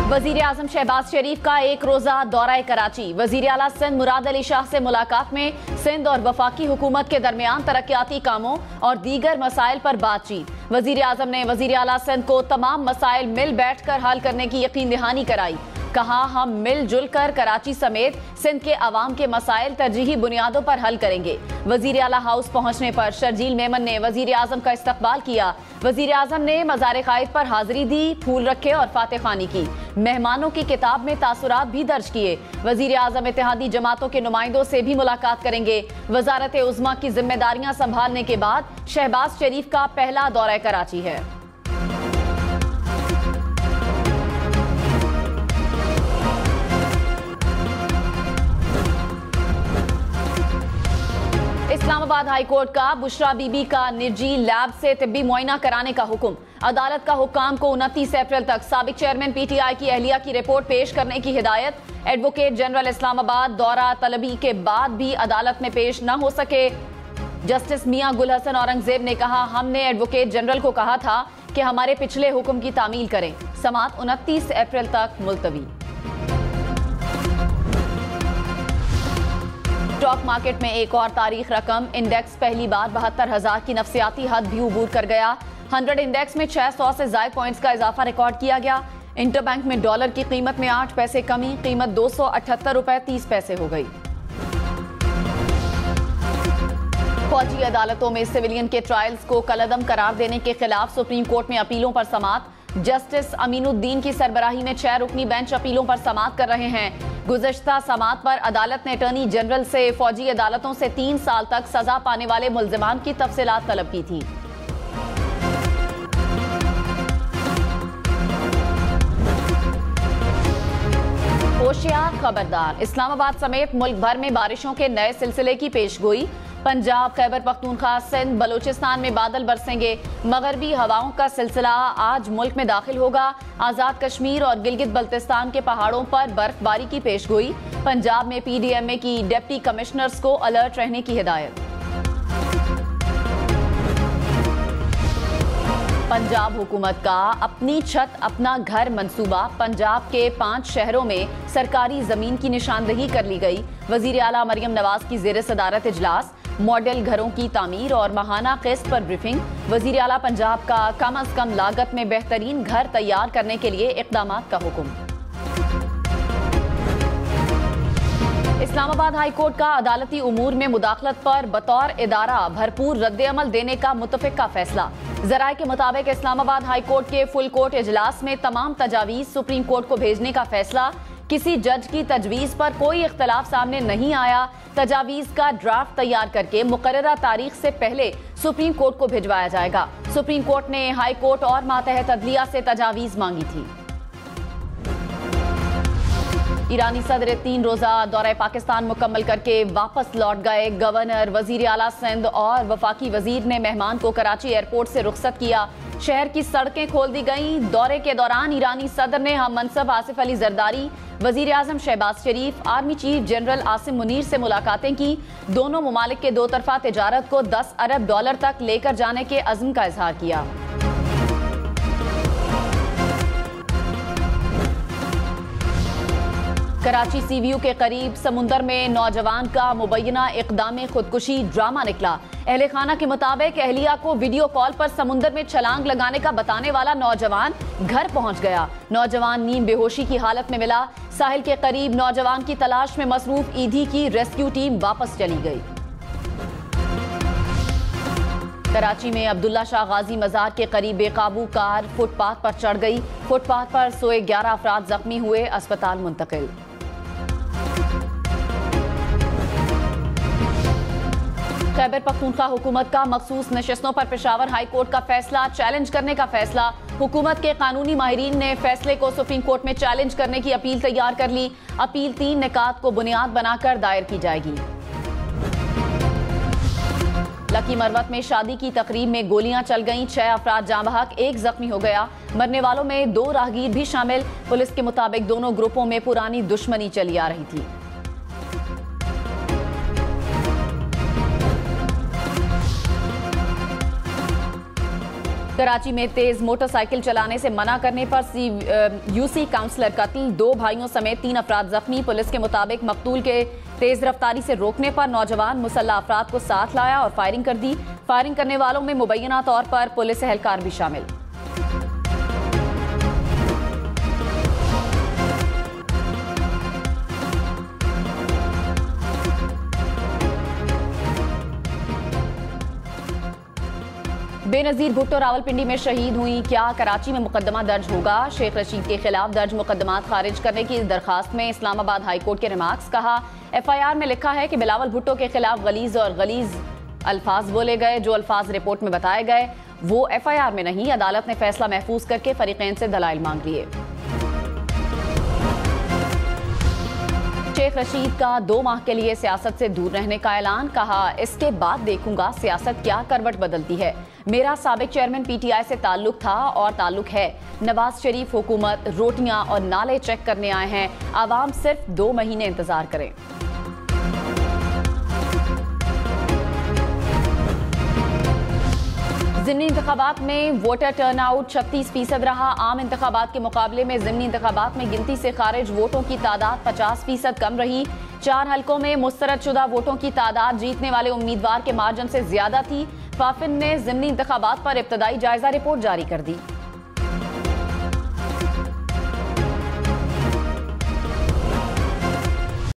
वजीर आजम शहबाज शरीफ का एक रोजा दौरा कराची। वजीर आला सिंध मुराद अली शाह से मुलाकात में सिंध और वफाकी हुकूमत के दरमियान तरक्याती कामों और दीगर मसाइल पर बातचीत। वजीर आजम ने वजीर आला सिंध को तमाम मसाइल मिल बैठ कर हल करने की यकीन दहानी कराई। कहा, हम मिलजुल कर कराची समेत सिंध के अवाम के मसाइल तरजीही बुनियादों पर हल करेंगे। वजीर आला हाउस पहुंचने पर शर्जील मेमन ने वजीर आजम का इस्तकबाल किया। वजीर आजम ने मज़ार क़ायद पर हाजिरी दी, फूल रखे और फातिह खानी की। मेहमानों की किताब में तासुरात भी दर्ज किए। वजीर आजम इत्तेहादी जमातों के नुमाइंदों से भी मुलाकात करेंगे। वजारत उज़्मा की जिम्मेदारियां संभालने के बाद शहबाज शरीफ का पहला दौरा कराची है। इस्लामाबाद हाई कोर्ट का बुशरा बीबी का निजी लैब से तिब्बी मुआयना कराने का हुक्म। अदालत का हुक्काम को 29 अप्रैल तक साबिक चेयरमैन PTI की अहलिया की रिपोर्ट पेश करने की हिदायत। एडवोकेट जनरल इस्लामाबाद दौरा तलबी के बाद भी अदालत में पेश न हो सके। जस्टिस मियां गुल हसन औरंगजेब ने कहा, हमने एडवोकेट जनरल को कहा था कि हमारे पिछले हुक्म की तामील करें। समाअत 29 अप्रैल तक मुलतवी। स्टॉक मार्केट में एक और तारीख रकम। इंडेक्स पहली बार 72,000 की नफसियाती हद भी उबूर कर गया। 100 इंडेक्स में 600 से ज़ायद पॉइंट्स का इजाफा रिकॉर्ड किया गया। इंटरबैंक में डॉलर की कीमत में 8 पैसे कमी, कीमत 278 रुपए 30 पैसे हो गई। फौजी अदालतों में सिविलियन के ट्रायल्स को कलअदम करार देने के खिलाफ सुप्रीम कोर्ट में अपीलों पर समाअत। जस्टिस अमीनुद्दीन की सरबराही में 6 रुकनी बेंच अपीलों पर समाअत कर रहे हैं। गुज़श्ता समाअत पर अदालत ने अटॉर्नी जनरल से फौजी अदालतों से 3 साल तक सजा पाने वाले मुल्जिमान की तफसीलात तलब की थी। होशियार खबरदार। इस्लामाबाद समेत मुल्क भर में बारिशों के नए सिलसिले की पेशगोई। पंजाब, खैबर पख्तूनख्वा, सिंध, बलोचिस्तान में बादल बरसेंगे। मगरबी हवाओं का सिलसिला आज मुल्क में दाखिल होगा। आजाद कश्मीर और गिलगित बल्तिस्तान के पहाड़ों पर बर्फबारी की पेशगोई। पंजाब में PDMA की डिप्टी कमिश्नर्स को अलर्ट रहने की हिदायत। पंजाब हुकूमत का अपनी छत अपना घर मंसूबा। पंजाब के 5 शहरों में सरकारी जमीन की निशानदही कर ली गई। वजीर आला मरियम नवाज की ज़ेर सदारत इजलास। मॉडल घरों की तामीर और माहाना किस्त पर ब्रीफिंग। वजीर आला पंजाब का कम अज कम लागत में बेहतरीन घर तैयार करने के लिए इक़दामात का हुक्म। इस्लामाबाद हाई कोर्ट का अदालती उमूर में मुदाखलत पर बतौर इदारा भरपूर रद्द-ए-अमल देने का मुत्तफिक का फैसला। ज़राए के मुताबिक इस्लामाबाद हाई कोर्ट के फुल कोर्ट इजलास में तमाम तजावीज़ सुप्रीम कोर्ट को भेजने का फैसला। किसी जज की तजवीज़ पर कोई इख्तलाफ सामने नहीं आया। तजावीज़ का ड्राफ्ट तैयार करके मुकर्ररा तारीख से पहले सुप्रीम कोर्ट को भिजवाया जाएगा। सुप्रीम कोर्ट ने हाई कोर्ट और मातहत अदलिया से तजावीज़ मांगी थी। ईरानी सदर 3 रोजा दौरा पाकिस्तान मुकम्मल करके वापस लौट गए। गवर्नर, वजीर आला सिंध और वफाकी वजीर ने मेहमान को कराची एयरपोर्ट से रुखसत किया। शहर की सड़कें खोल दी गईं। दौरे के दौरान ईरानी सदर ने हम मनसब आसिफ अली जरदारी, वजीर आजम Shahbaz Sharif, army chief general Asim Munir से मुलाकातें की। दोनों ममालिक के 2 तरफा तिजारत को 10 अरब डॉलर तक लेकर जाने के अज़्म का इजहार किया। कराची CVU के करीब समुंदर में नौजवान का मुबैना इक़दाम खुदकुशी ड्रामा निकला। अहले खाना के मुताबिक अहलिया को वीडियो कॉल पर समुंदर में छलांग लगाने का बताने वाला नौजवान घर पहुंच गया। नौजवान नीम बेहोशी की हालत में मिला। साहिल के करीब नौजवान की तलाश में मसरूफ ईदी की रेस्क्यू टीम वापस चली गई। कराची में अब्दुल्ला शाह गाजी मज़ार के करीब बेकाबू कार फुटपाथ पर चढ़ गई। फुटपाथ पर सोए 11 अफराद जख्मी हुए, अस्पताल मुंतकिल। खैबर पख्तूनख्वा हुकूमत का मखसूस नशिस्तों पर पेशावर हाई कोर्ट का फैसला चैलेंज करने का फैसला। हुकूमत के कानूनी माहिरीन ने फैसले को सुप्रीम कोर्ट में चैलेंज करने की अपील तैयार कर ली। अपील 3 निकात को बुनियाद बनाकर दायर की जाएगी। लकी मरवत में शादी की तकरीब में गोलियां चल गईं। 6 अफराद जाँ बहक, 1 जख्मी हो गया। मरने वालों में 2 राहगीर भी शामिल। पुलिस के मुताबिक दोनों ग्रुपों में पुरानी दुश्मनी चली आ रही थी। कराची में तेज मोटरसाइकिल चलाने से मना करने पर यूसी काउंसलर कत्ल, 2 भाइयों समेत 3 अफराद जख्मी। पुलिस के मुताबिक मकतूल के तेज रफ्तारी से रोकने पर नौजवान मुसल्लह अफराद को साथ लाया और फायरिंग कर दी। फायरिंग करने वालों में मुबैना तौर पर पुलिस एहलकार भी शामिल। बेनजीर भुट्टो रावलपिंडी में शहीद हुई, क्या कराची में मुकदमा दर्ज होगा? शेख रशीद के खिलाफ दर्ज मुकदमात खारिज करने की दरखास्त में इस्लामाबाद हाईकोर्ट के रिमार्क्स। कहा, एफआईआर में लिखा है कि बिलावल भुट्टो के खिलाफ गलीज और गलीज अल्फाज बोले गए। जो अल्फाज रिपोर्ट में बताए गए वो एफआईआर में नहीं। अदालत ने फैसला महफूज करके फरीकैन से दलाइल मांग लिए। शेख रशीद का 2 माह के लिए सियासत से दूर रहने का ऐलान। कहा, इसके बाद देखूंगा सियासत क्या करवट बदलती है। मेरा साबिक चेयरमैन पीटीआई से ताल्लुक था और ताल्लुक है। नवाज शरीफ हुकूमत रोटियां और नाले चेक करने आए हैं। आवाम सिर्फ 2 महीने इंतजार करें। ज़िमनी इंतखाबात में वोटर टर्नआउट 36% रहा। आम इंतखाबात के मुकाबले में ज़िमनी इंतखाबात में गिनती से खारिज वोटों की तादाद 50% कम रही। 4 हलकों में मुस्तरदशुदा वोटों की तादाद जीतने वाले उम्मीदवार के मार्जिन से ज्यादा थी। फाफिन ने ज़िमनी इंतखाबात पर इब्तदाई जायजा रिपोर्ट जारी कर दी।